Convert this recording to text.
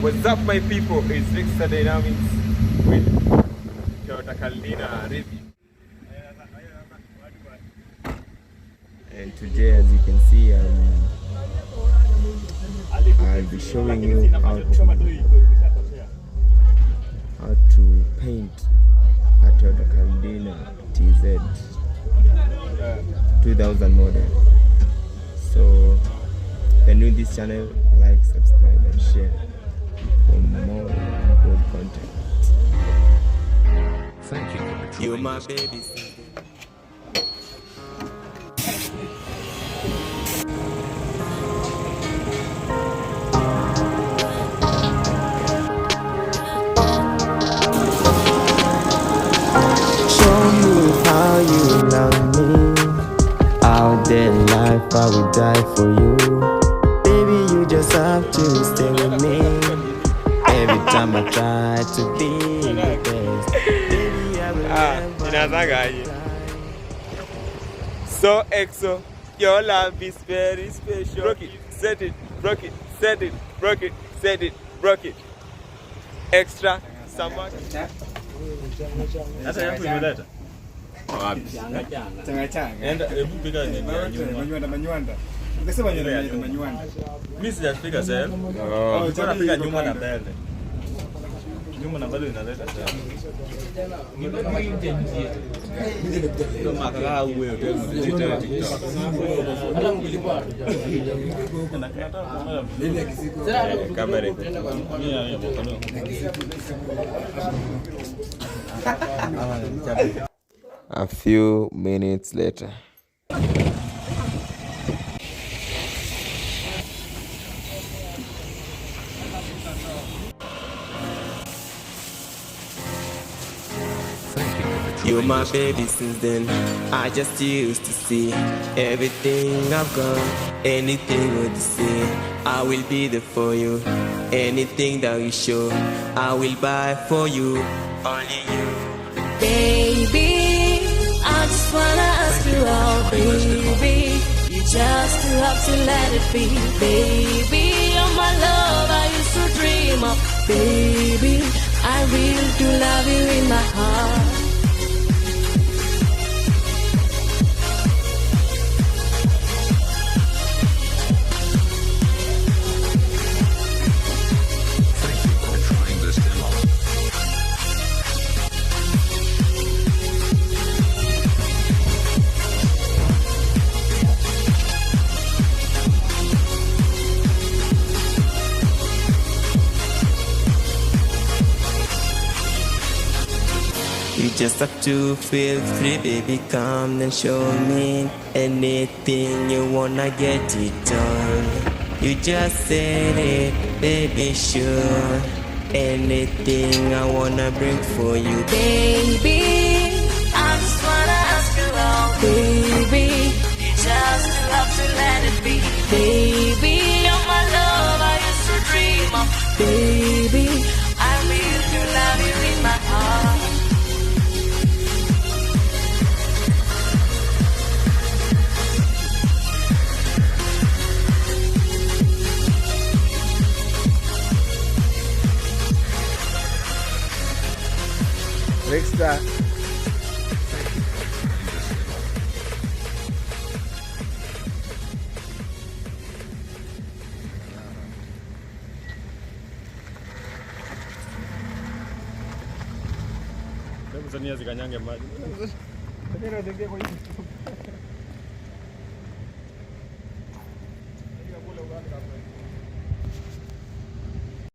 What's up, my people? It's Rickster Dynamics with Toyota Caldina review. And today, as you can see, I'll be showing you how to paint a Toyota Caldina TZ 2000 model. So, if you're new in this channel, like, subscribe, and share for more good content. Thank you for You my baby. Show you how you love me. Out there in life, I will die for you. Baby, you just have to stay with me. Every time I try to be the best, baby, I will never die. So EXO, your love is very special. Broke it, set it, broke it, set it, broke it, set it, broke it. Extra, someone. Hata yapo imeleta. Wapi? Changa. Enda hebu piga nini? Manywanda. Ukisema manywanda. Mimi sijapiga sasa. Ulikuwa unapiga nyuma na mbele. Nyuma na mbele inaleta tena. Ndio makala wewe ndio mtitao TikTok. Hata mkilipa. Kamera. A few minutes later. You're my baby since then. I just used to see everything I've got, anything would see. I will be there for you. Anything that you show, I will buy for you. Only you. Baby, I just wanna ask you out, baby. You just have to let it be, baby. You're my love I used to dream of, baby. I really do love you in my heart. You just have to feel free, baby, come and show me anything you wanna get it done. You just said it, baby, sure. Anything I wanna bring for you, baby. I just wanna ask you out, baby. You just have to let it be, baby. You're my love I used to dream of, baby. I really do love you in my heart. Rickster. Hebu zania zikanyange maji.